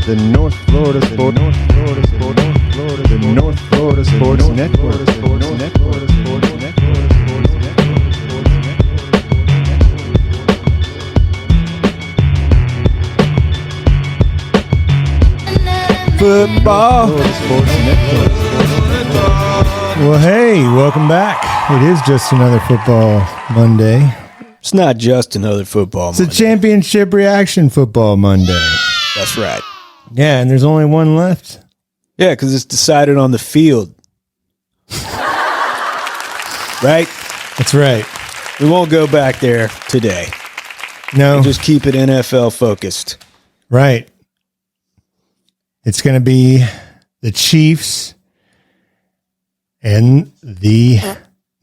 the North Florida Sports Network. Football. Well, hey, welcome back. It is just another football Monday. It's not just another football Monday. It's a championship reaction football Monday. That's right. Yeah, and there's only one left. Yeah, because it's decided on the field. Right? That's right. We won't go back there today. No. We'll just keep it NFL focused. Right. It's going to be the Chiefs and the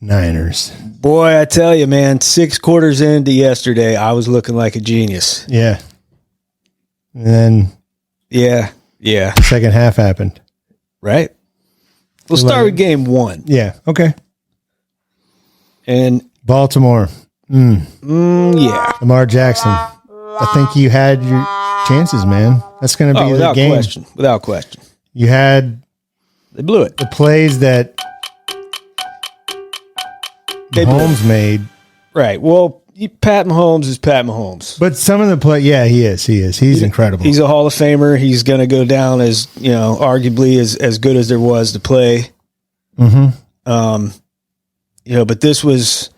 Niners. Boy, I tell you, man, 6 quarters into yesterday, I was looking like a genius. Yeah. And then Yeah. the second half happened. Right? We'll start with game 1. Yeah. Okay. And Baltimore. yeah. Lamar Jackson. I think you had your chances, man. That's going to be the game. Without question. You had They blew it. the plays that Mahomes made. Right. Well, Pat Mahomes is Pat Mahomes. But some of the play, yeah, he is. He's incredible. He's a Hall of Famer. He's going to go down as, arguably as good as there was to play. Mm-hmm. But this was,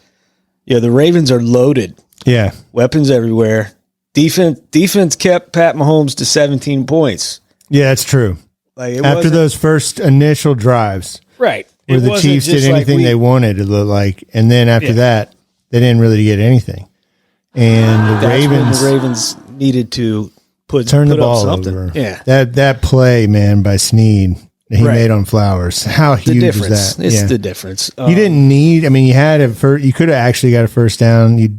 the Ravens are loaded. Yeah. Weapons everywhere. Defense kept Pat Mahomes to 17 points. Yeah, that's true. Like After those first initial drives, right, where the Chiefs did anything they wanted, it looked like, and then after that, they didn't really get anything. And the Ravens needed to turn the up ball something. over. Yeah, that play, man, by Snead that he made on Flowers. How huge is that? It's the difference. You didn't need. I mean, you had you could have actually got a first down. You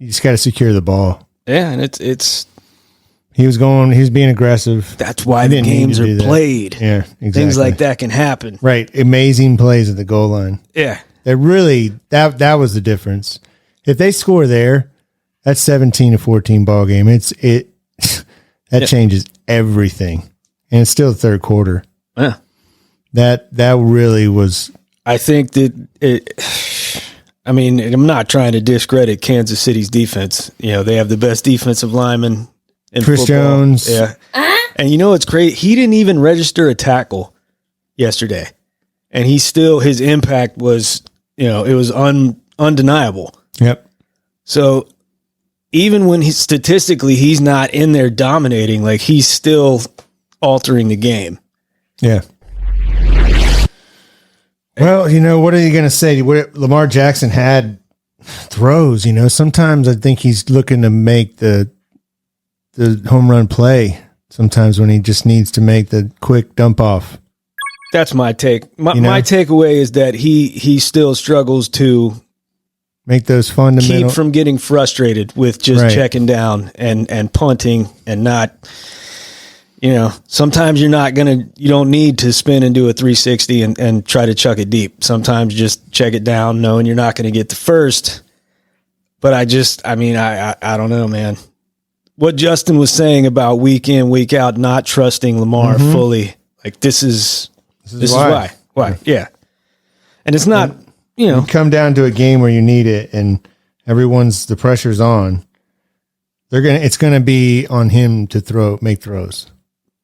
just got to secure the ball. Yeah, and it's. He was being aggressive. That's why the games are played. Yeah, exactly. Things like that can happen. Right. Amazing plays at the goal line. Yeah. That really, that was the difference. If they score there, that's 17-14 ball game. That changes everything. And it's still the third quarter. Yeah. That really was. I think that I'm not trying to discredit Kansas City's defense. They have the best defensive lineman in Chris football. Jones. Yeah. And it's great. He didn't even register a tackle yesterday. And his impact was, it was undeniable. Yep. So even when statistically he's not in there dominating, like he's still altering the game. Yeah. Well, what are you going to say? Lamar Jackson had throws, sometimes I think he's looking to make the home run play sometimes when he just needs to make the quick dump off. That's my take. My takeaway is that he still struggles to make those fundamental, keep from getting frustrated with just checking down and punting and not, sometimes you don't need to spin and do a 360 and try to chuck it deep. Sometimes just check it down knowing you're not going to get the first. But I don't know, man. What Justin was saying about week in, week out, not trusting Lamar fully. Like this is why. Why? Yeah. And it's not, You come down to a game where you need it and the pressure's on. It's going to be on him to make throws.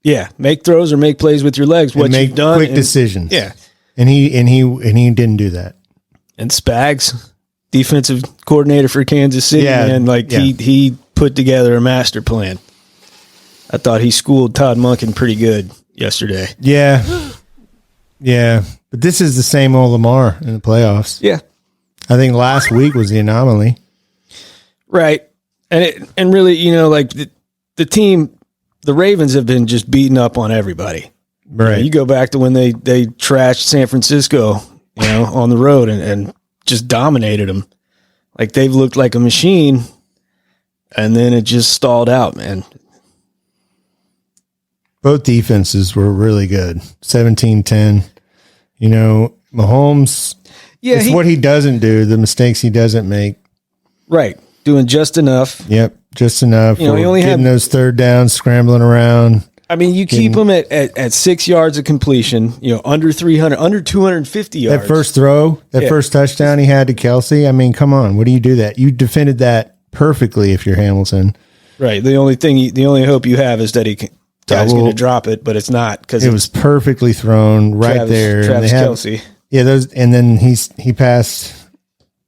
Yeah. Make throws or make plays with your legs. What you've done. Quick decisions. Yeah. And he didn't do that. And Spags, defensive coordinator for Kansas City, he put together a master plan. I thought he schooled Todd Monken pretty good yesterday. Yeah. Yeah. But this is the same old Lamar in the playoffs. Yeah. I think last week was the anomaly. Right. And really, the team, the Ravens have been just beating up on everybody. Right. You go back to when they trashed San Francisco, on the road and just dominated them. Like they've looked like a machine. And then it just stalled out, man. Both defenses were really good. 17-10. Mahomes, it's what he doesn't do, the mistakes he doesn't make. Right. Doing just enough. Yep. just enough. You know, for he only getting had- those third downs, scrambling around. I mean, you keep him at 6 yards of completion, you know, under 300, under 250 yards. That first throw, first touchdown he had to Kelsey. I mean, come on. What do you do that? You defended that perfectly if you're Hamilton. Right. The only hope you have is that guy's going to drop it, but it's not because it was perfectly thrown right there. Travis Kelsey. Yeah, and then he passed.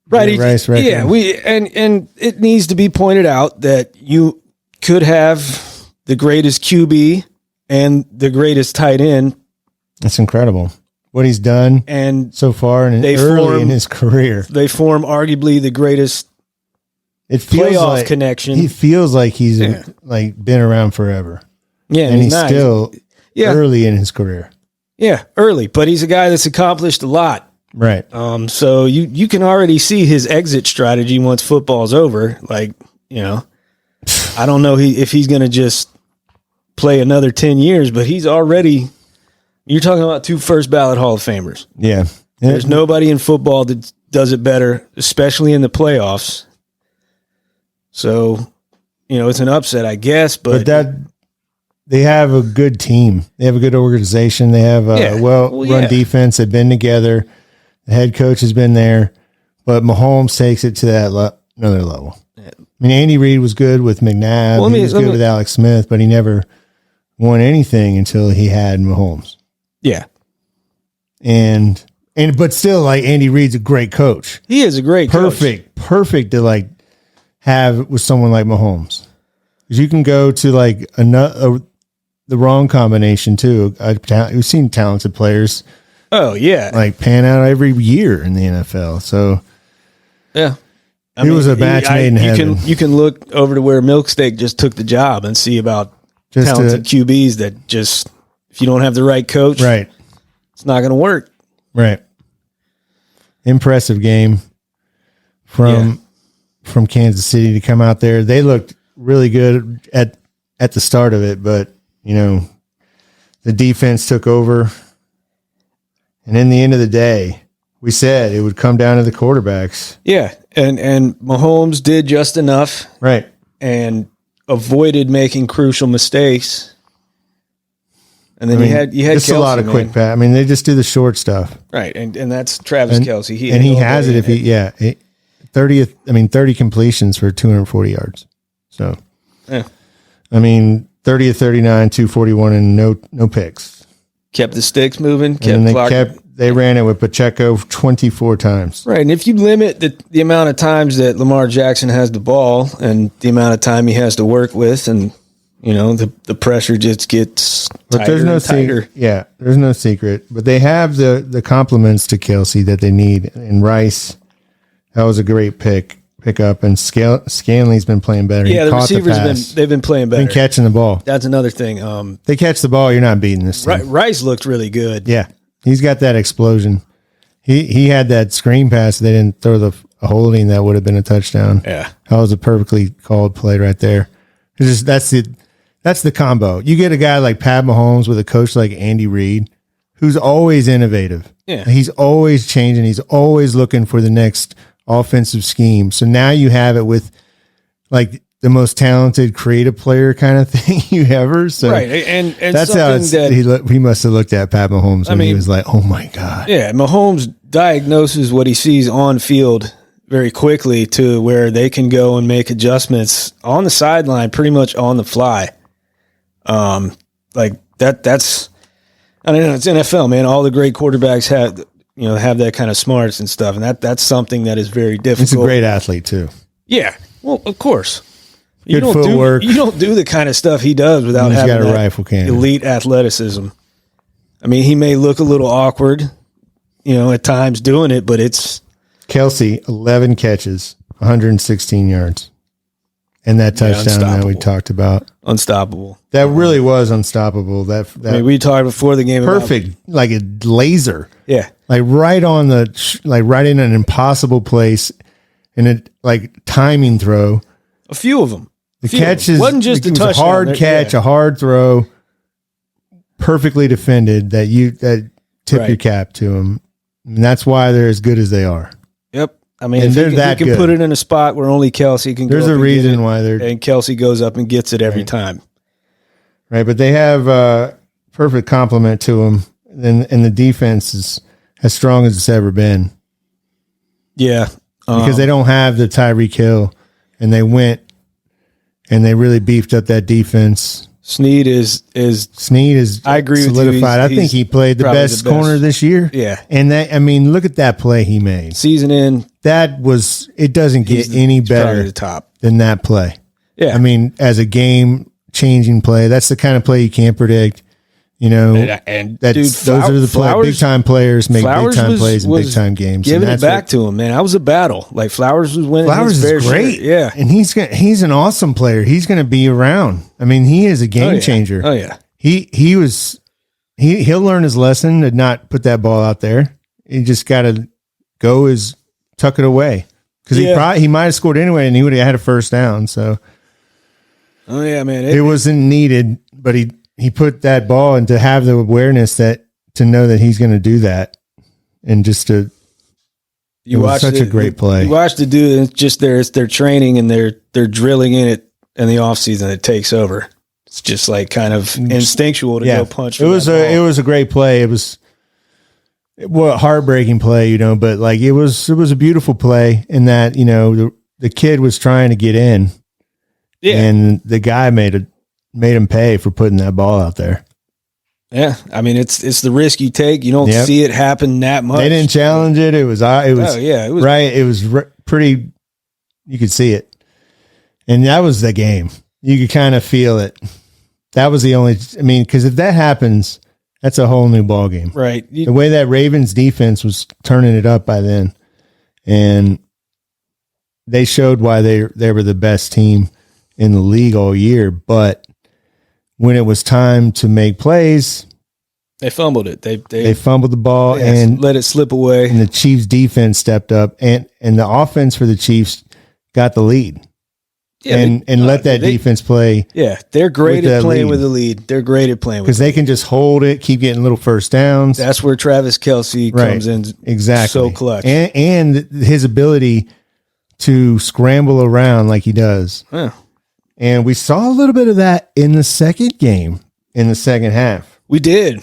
Right. Rice Yeah. And it needs to be pointed out that you could have the greatest QB and the greatest tight end. That's incredible what he's done and so far and early in his career. They form arguably the greatest playoff connection. He feels like he's like been around forever. Yeah, and he's still early in his career. Yeah, early, but he's a guy that's accomplished a lot. Right. So you can already see his exit strategy once football's over. Like, you know, I don't know if he's going to just play another 10 years, but he's already, you're talking about 2 first ballot Hall of Famers. Yeah. There's nobody in football that does it better, especially in the playoffs. So, you know, it's an upset, I guess, but they have a good team. They have a good organization. They have a well-run defense. They've been together. The head coach has been there, but Mahomes takes it to that another level. I mean, Andy Reid was good with McNabb. He was good with Alex Smith, but he never won anything until he had Mahomes. Yeah. But still, like, Andy Reid's a great coach. He is a great coach. Perfect to like have with someone like Mahomes. Because you can go to like the wrong combination too. We've seen talented players. Oh yeah, like pan out every year in the NFL. So yeah, it was a match made in heaven. You can look over to where Milksteak just took the job and see about talented QBs that just, if you don't have the right coach, right, it's not going to work. Right. Impressive game from Kansas City to come out there. They looked really good at the start of it, but you know, the defense took over. And in the end of the day, we said it would come down to the quarterbacks. Yeah, and Mahomes did just enough, right, and avoided making crucial mistakes. And then you had just Kelsey, a lot of quick pass. I mean, they just do the short stuff, right? And that's Travis Kelsey. He has it if 30 completions for 240 yards. So, yeah. I mean, 30 of 39, 241, and no picks. Kept the sticks moving. They ran it with Pacheco 24 times. Right, and if you limit the amount of times that Lamar Jackson has the ball and the amount of time he has to work with, and you know the pressure just gets tighter and tighter. Yeah, there's no secret. But they have the compliments to Kelsey that they need. And Rice, that was a great pickup. And Scanley's been playing better. Yeah, the receivers they've been playing better. Been catching the ball. That's another thing. They catch the ball, you're not beating this team. Rice looked really good. Yeah, he's got that explosion. He had that screen pass. They didn't throw a holding that would have been a touchdown. Yeah, that was a perfectly called play right there. It's just that's the combo. You get a guy like Pat Mahomes with a coach like Andy Reid, who's always innovative. Yeah, he's always changing. He's always looking for the next offensive scheme. So now you have it with like the most talented creative player kind of thing you ever. So right, and that's how he must have looked at Pat Mahomes when he was like, "Oh my god!" Yeah, Mahomes diagnoses what he sees on field very quickly to where they can go and make adjustments on the sideline, pretty much on the fly. Like that's I don't know. It's NFL, man. All the great quarterbacks have that kind of smarts and stuff, and that's something that is very difficult. He's a great athlete too. Yeah, well, of course. Good footwork. You don't do the kind of stuff he does without having got a rifle cannon. Elite athleticism. I mean, he may look a little awkward, at times doing it, but it's Kelsey, 11 catches, 116 yards. And that touchdown that we talked about. Unstoppable. That really was unstoppable. We talked before the game. Perfect. Like a laser. Yeah. Like right on right in an impossible place and timing throw. A few of them. The catch wasn't just a touchdown. A hard catch, a hard throw, perfectly defended that tip your cap to him. And that's why they're as good as they are. Yep. I mean, And if they're he that can good. put it in a spot where only Kelsey can There's go a up and get reason it, why they're and Kelsey goes up and gets it every Right. time. right, but they have perfect complement to them, and the defense is as strong as it's ever been Yeah. because they don't have the Tyreek Hill, and they went and they really beefed up that defense. Snead is Snead is I agree with you. solidified. I think He's he played the probably best the best. corner this year. Yeah. And that, I mean, look at that play he made. season in. It doesn't get any He's probably better the top. than that play. Yeah. I mean, as a game changing play, that's the kind of play you can't predict. You know, and that's dude, those are the Flowers- big time players make big Flowers time was- plays in was big time games. Giving And it that's back what- to him, man. That was a battle. Like Flowers was winning. Flowers his fair is great. share. Yeah. And he's an awesome player. He's going to be around. I mean, he is a game Oh, yeah. changer. Oh yeah. He'll learn his lesson to not put that ball out there. He just got to tuck it away because Yeah. he might have scored anyway, and he would have had a first down. So Oh yeah, man. it wasn't needed, but he put that ball and to have the awareness to know that he's going to do that, and just to it was such a great play. You watch the dude, and it's just their training and they're drilling in it in the off season. It takes over. It's just like kind of instinctual to go punch. It was a great play. It was a heartbreaking play, but like it was a beautiful play in that, the kid was trying to get in, and the guy made him pay for putting that ball out there. Yeah, I mean it's the risk you take. You don't see it happen that much. They didn't challenge it. It was right. It was pretty. You could see it, and that was the game. You could kind of feel it. That was the only. I mean, because if that happens, that's a whole new ball game. Right. The way that Ravens defense was turning it up by then, and they showed why they were the best team in the league all year. But when it was time to make plays, They fumbled it. they fumbled the ball and let it slip away. And the Chiefs defense stepped up, and the offense for the Chiefs got the lead. And let that defense play. Yeah, they're great with at that playing lead. with the lead. They're great at playing with Because they can just hold it, keep getting little first downs. That's where Travis Kelce comes in. Exactly. So clutch. And his ability to scramble around like he does. Yeah. And we saw a little bit of that in the second game, in the second half. We did.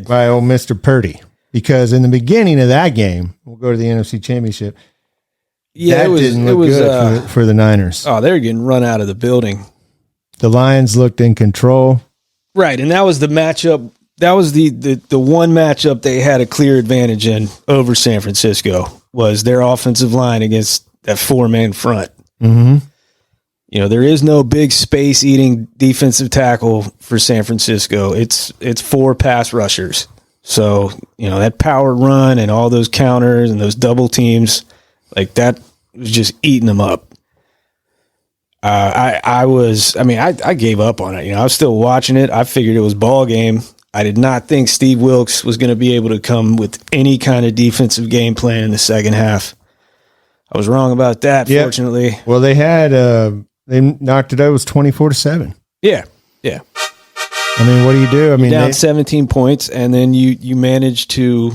By old Mr. Purdy. Because in the beginning of that game, we'll go to the NFC Championship. Yeah, that didn't look good for the Niners. Oh, they're getting run out of the building. The Lions looked in control. Right, and that was the matchup. That was the one matchup they had a clear advantage in over San Francisco was their offensive line against that 4-man front. Mm-hmm. There is no big space-eating defensive tackle for San Francisco. It's 4 pass rushers. So, that power run and all those counters and those double teams, like that was just eating them up. I gave up on it. I was still watching it. I figured it was ball game. I did not think Steve Wilkes was going to be able to come with any kind of defensive game plan in the second half. I was wrong about that, fortunately. Well, they knocked it out. It was 24-7. Yeah. I mean, what do you do? I mean, down 17 points, and then you managed to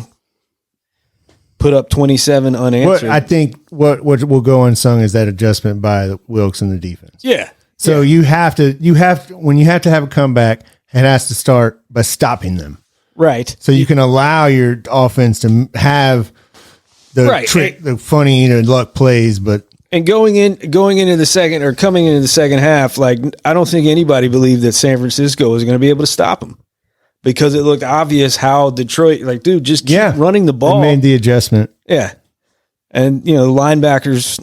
put up 27 unanswered. I think what will go unsung is that adjustment by the Wilkes in the defense. Yeah. So you have to when you have to have a comeback, it has to start by stopping them. Right. So you can allow your offense to have the trick, the funny, luck plays, but. And going into the second or coming into the second half, like I don't think anybody believed that San Francisco was going to be able to stop them because it looked obvious how Detroit, like, dude, just keep running the ball. They made the adjustment. Yeah, and the linebackers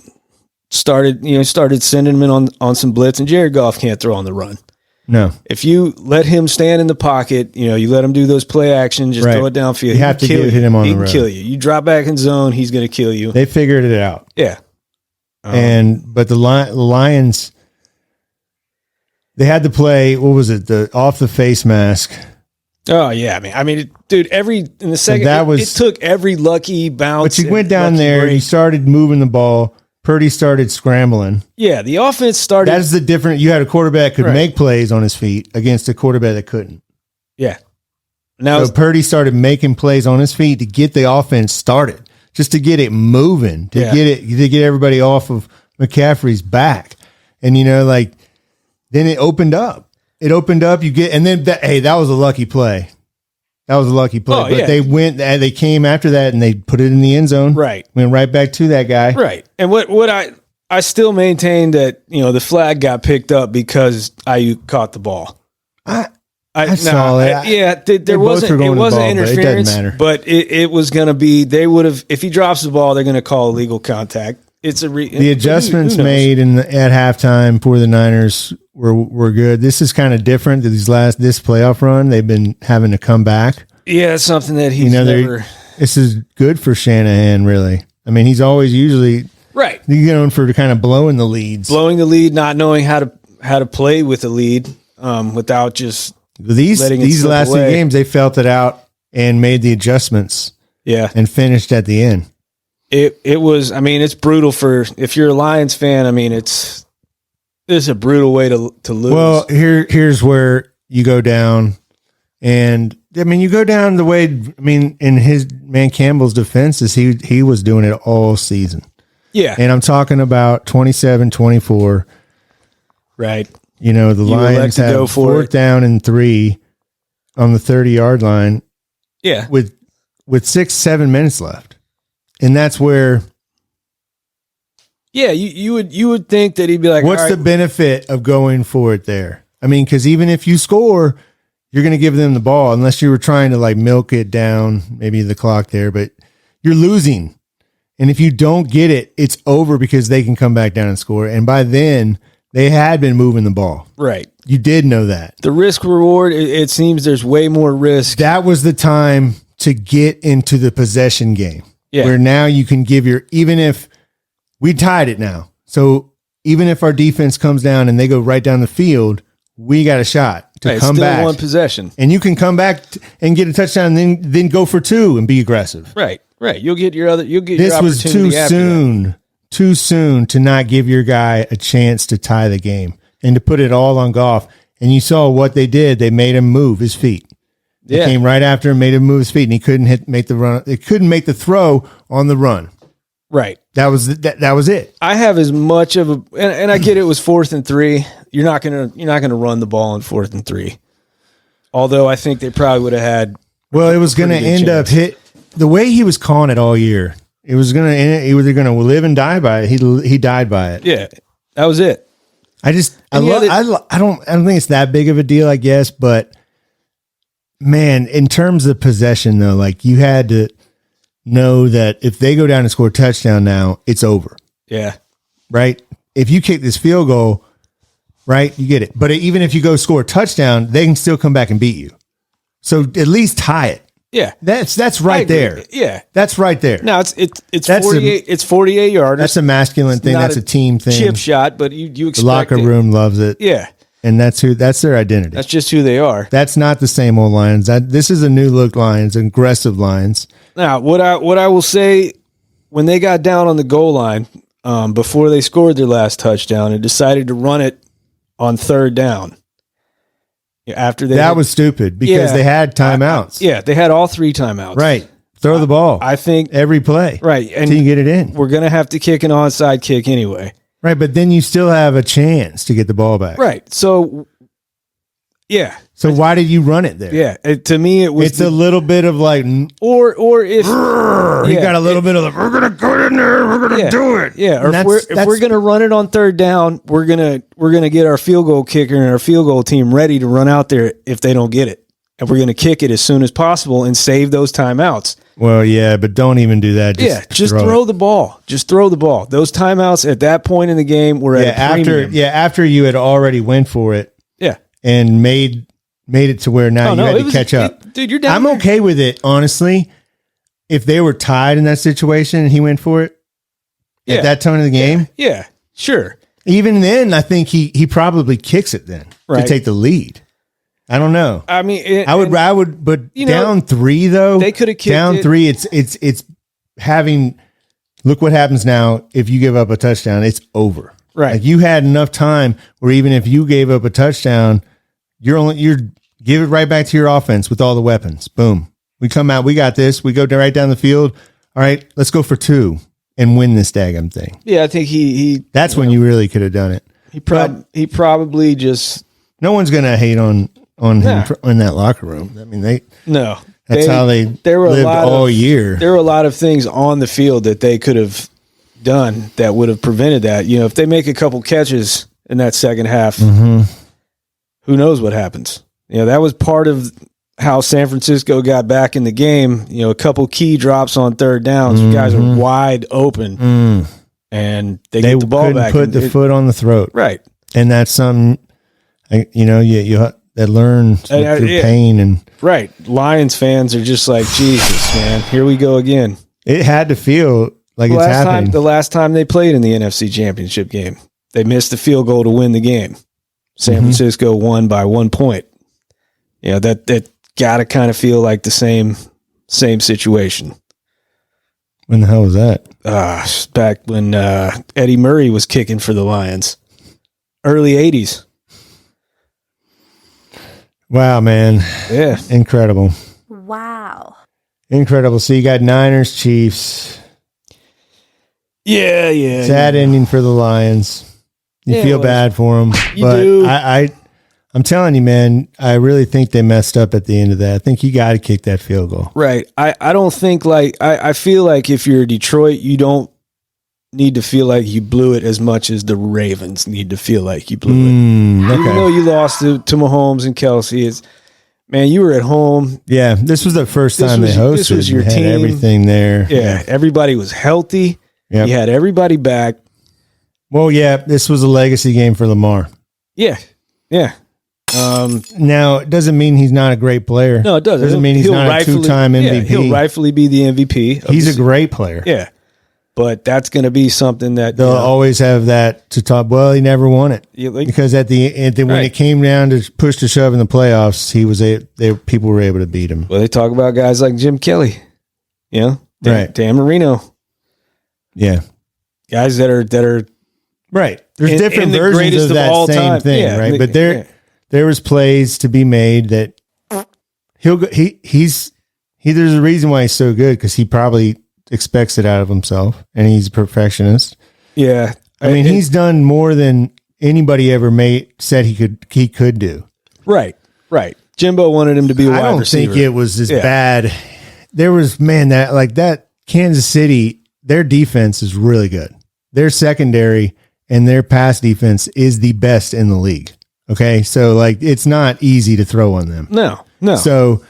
started sending them in on some blitz, and Jared Goff can't throw on the run. No, if you let him stand in the pocket, you let him do those play actions, just throw it downfield. You have to hit him on the road. He can kill you. You drop back in zone, he's going to kill you. They figured it out. Yeah. But the Lions, they had to play. What was it? The off the face mask. Oh yeah, dude. In the second, it took every lucky bounce. But you went down there, break. You started moving the ball. Purdy started scrambling. Yeah, the offense started. That's the difference. You had a quarterback that could make plays on his feet against a quarterback that couldn't. Yeah. Now Purdy started making plays on his feet to get the offense started, just to get it moving, to get everybody off of McCaffrey's back. And, like, then it opened up. You get, and then that was a lucky play. That was a lucky play. Oh, but they came after that and they put it in the end zone. Right. Went right back to that guy. Right. And what I still maintain that, the flag got picked up because Ayuk caught the ball. I saw it. There wasn't interference, but it was going to be, they would have, if he drops the ball, they're going to call illegal contact. The adjustments made at halftime for the Niners were good. This is kind of different to this playoff run. They've been having to come back. Yeah, it's something that he's never. This is good for Shanahan, really. I mean, he's always usually right. You get on for kind of blowing the lead, not knowing how to play with the lead without just these last two games. They felt it out and made the adjustments. Yeah, and finished at the end. It was. I mean, it's brutal if you're a Lions fan. I mean, it's a brutal way to lose. Well, here's where you go down, and I mean, you go down the way. I mean, in his man Campbell's defense, is he was doing it all season. Yeah, and I'm talking about 27-24. Right. The Lions have go for 4th down and 3 on the 30-yard line. Yeah, with 6-7 minutes left. And that's where, yeah, you would think that he'd be like, what's the benefit of going for it there? I mean, because even if you score, you're going to give them the ball unless you were trying to like milk it down, maybe the clock there, but you're losing. And if you don't get it, it's over because they can come back down and score. And by then, they had been moving the ball. Right. You did know that. The risk reward, it seems there's way more risk. That was the time to get into the possession game. Yeah. Where now you can give even if we tied it now. So even if our defense comes down and they go right down the field, we got a shot to come back. One possession. And you can come back and get a touchdown and then go for 2 and be aggressive. Right. You'll get your opportunity. This was too soon to not give your guy a chance to tie the game and to put it all on Goff. And you saw what they did. They made him move his feet. They came right after him, made him move his feet, and he couldn't make the run. They couldn't make the throw on the run. Right. That was it. I have as much of and I get it was 4th and 3. You're not gonna run the ball on 4th and 3. Although I think they probably would have had. Well, it was going to end up the way he was calling it all year. It was going to. He was going to live and die by it. He died by it. Yeah, that was it. I don't think it's that big of a deal, I guess, but. Man, in terms of possession, though, like you had to know that if they go down and score a touchdown now, it's over. Yeah. Right? If you kick this field goal, right, you get it. But even if you go score a touchdown, they can still come back and beat you. So at least tie it. Yeah. That's right there. Yeah. That's right there. No, it's 48 it's 48 yards. That's a masculine thing. That's a team thing. Chip shot, but you expect the locker room loves it. Yeah. And that's their identity. That's just who they are. That's not the same old Lions. This is a new look Lions, aggressive Lions. Now, what I will say, when they got down on the goal line, before they scored their last touchdown, and decided to run it on 3rd down. That was stupid because they had timeouts. They had all 3 timeouts. Right. Throw the ball. I think every play. Right. And until you get it in. We're going to have to kick an onside kick anyway. Right, but then you still have a chance to get the ball back. Right. So, yeah. So why did you run it there? Yeah. To me, it's a little bit of like, or if you got a little bit of like, we're gonna go in there, we're gonna do it. Yeah. Or if we're gonna run it on 3rd down, we're gonna get our field goal kicker and our field goal team ready to run out there if they don't get it, and we're gonna kick it as soon as possible and save those timeouts. Well, yeah, but don't even do that. Just throw the ball. Just throw the ball. Those timeouts at that point in the game were at a premium. After you had already went for it. Yeah. And made it to where now you had to catch up. Dude, you're down. I'm okay with it, honestly. If they were tied in that situation and he went for it at that time of the game. Yeah, sure. Even then, I think he probably kicks it then to take the lead. I don't know. I mean, I would, but down 3 though. They could have kicked down 3. It's having. Look what happens now if you give up a touchdown. It's over. Right. Like you had enough time where even if you gave up a touchdown, you're give it right back to your offense with all the weapons. Boom. We come out. We got this. We go right down the field. all right, let's go for 2 and win this daggum thing. Yeah, I think he That's when you really could have done it. he probably just No one's going to hate on him in that locker room. I mean, that's how they lived all year. There were a lot of things on the field that they could have done that would have prevented that. You know, if they make a couple catches in that second half, who knows what happens? You know, that was part of how San Francisco got back in the game. You know, a couple key drops on third downs. You guys are wide open, and they get the ball back. Put the foot on the throat, right? And that's something, you that learn through pain and right. Lions fans are just like, Jesus, man, here we go again. It had to feel like it's happening. The last time they played in the NFC Championship game, they missed the field goal to win the game. San Francisco won by 1 point. You know, that got to kind of feel like the same situation. When the hell was that? Back when Eddie Murray was kicking for the Lions. Early 80s. Wow, man. Yeah. Incredible. Wow. Incredible. So you got Niners, Chiefs. Yeah. Sad ending for the Lions. You feel bad for them. But do. I'm telling you, man, I really think they messed up at the end of that. I think you got to kick that field goal. Right. I don't think I feel like if you're Detroit, you don't need to feel like you blew it as much as the Ravens need to feel like you blew it. Okay. Even though you lost to Mahomes and Kelsey, man, you were at home. Yeah, this was the first time they hosted. This was your had team. Everything there. Yeah, everybody was healthy. Yep. You had everybody back. Well, yeah, this was a legacy game for Lamar. Yeah. Now, it doesn't mean he's not a great player. No, it doesn't. Doesn't mean he's not a 2-time MVP. Yeah, he'll rightfully be the MVP. He's a great player. Yeah. But that's going to be something that they'll always have that to talk. Well, he never won it because at the when it came down to push to shove in the playoffs, people were able to beat him. Well, they talk about guys like Jim Kelly, right? Dan Marino, yeah, guys that are right. There's different versions of that same thing, right? But there was plays to be made that he's there's a reason why he's so good because he probably expects it out of himself, and he's a perfectionist. Yeah, I mean, he's done more than anybody ever said he could do. Right. Jimbo wanted him to be a wide receiver. I don't think it was as bad. There was that Kansas City. Their defense is really good. Their secondary and their pass defense is the best in the league. Okay, so it's not easy to throw on them. No. So.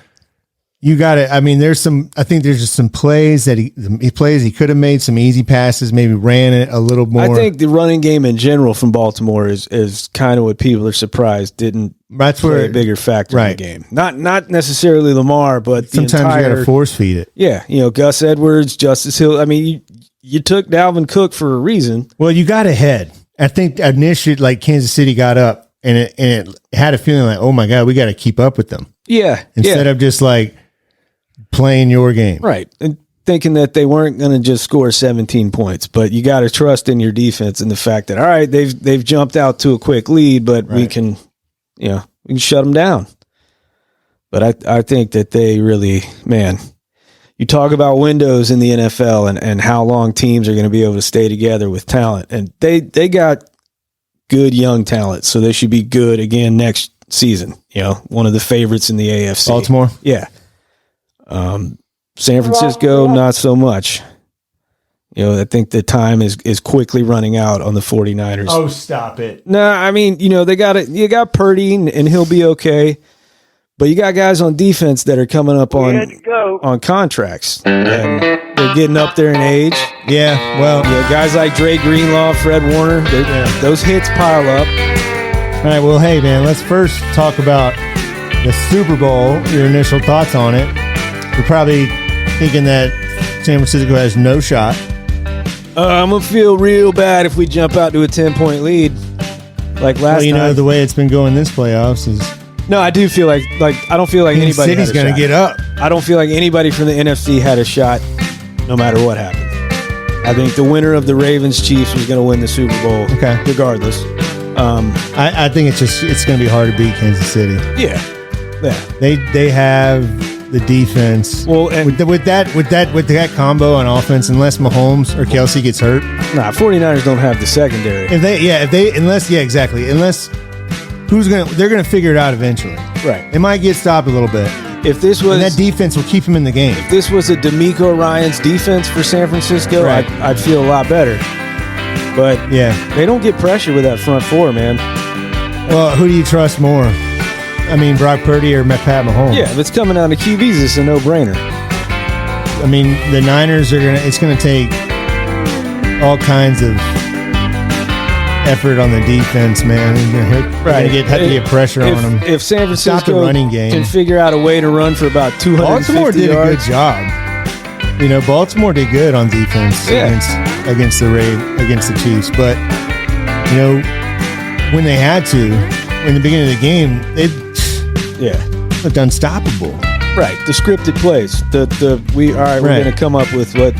You got it. I mean, I think there's just some plays that he could have made some easy passes, maybe ran it a little more. I think the running game in general from Baltimore is kind of what people are surprised didn't play a bigger factor in the game. Not necessarily Lamar, but sometimes you got to force feed it. Yeah. Gus Edwards, Justice Hill. I mean, you took Dalvin Cook for a reason. Well, you got ahead. I think initially, Kansas City got up and it had a feeling like, oh my God, we got to keep up with them. Yeah. Instead of just playing your game. Right. And thinking that they weren't going to just score 17 points, but you got to trust in your defense and the fact that, all right, they've jumped out to a quick lead, but we can shut them down. But I think that they really, man, you talk about windows in the NFL and how long teams are going to be able to stay together with talent. And they got good young talent, so they should be good again next season. One of the favorites in the AFC. Baltimore? Yeah. San Francisco, not so much. I think the time is quickly running out on the 49ers. Oh, stop it. No, I mean, you got Purdy and he'll be okay. But you got guys on defense that are coming up on contracts. And they're getting up there in age. Yeah, well. Guys like Dre Greenlaw, Fred Warner, those hits pile up. All right, well, hey, man, let's first talk about the Super Bowl, your initial thoughts on it. You're probably thinking that San Francisco has no shot. I'm going to feel real bad if we jump out to a 10-point lead like last time. The way it's been going this playoffs is... No, I do feel like I don't feel like anybody City's going to get up. I don't feel like anybody from the NFC had a shot no matter what happened. I think the winner of the Ravens-Chiefs was going to win the Super Bowl regardless. I think it's going to be hard to beat Kansas City. Yeah. They have the defense. Well, and with that combo on offense, unless Mahomes or Kelsey gets hurt, 49ers don't have the secondary. Unless they're gonna figure it out eventually. Right. They might get stopped a little bit. If this was, and that defense will keep him in the game. If this was a D'Amico Ryans defense for San Francisco, right. I'd feel a lot better. But yeah, they don't get pressure with that front four, man. Well, who do you trust more? I mean, Brock Purdy or Pat Mahomes? Yeah, if it's coming down to QBs, it's a no-brainer. I mean, the Niners it's gonna take all kinds of effort on the defense, man. You're gonna get pressure on them. If San Francisco stop the running game, can figure out a way to run for about 250 Baltimore did yards. a good job. Baltimore did good on defense against the Chiefs, but when they had to, in the beginning of the game, they looked unstoppable. Right, the scripted plays. We're going to come up with what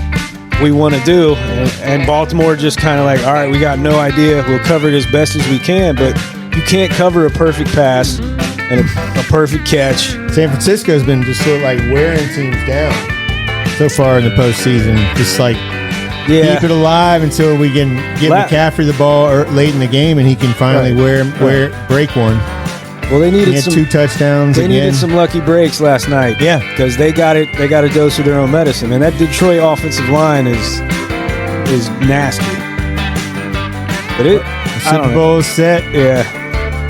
we want to do, and Baltimore just kind of like, all right, we got no idea. We'll cover it as best as we can, but you can't cover a perfect pass and a perfect catch. San Francisco's been just sort of like wearing teams down so far in the postseason. Just like keep it alive until we can get McCaffrey the ball late in the game, and he can finally break one. Well, they needed some 2 touchdowns. They needed some lucky breaks last night. Yeah, because they got it. They got a dose of their own medicine, and that Detroit offensive line is nasty. But the Super Bowl is set. Yeah,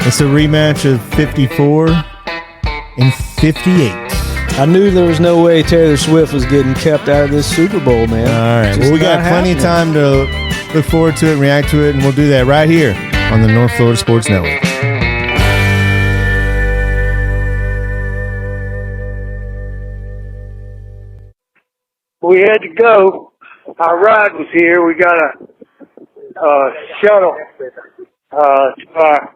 it's a rematch of 54 and 58. I knew there was no way Taylor Swift was getting kept out of this Super Bowl, man. All right. Well, we got plenty of time to look forward to it and react to it, and we'll do that right here on the North Florida Sports Network. We had to go. Our ride was here. We got a shuttle to our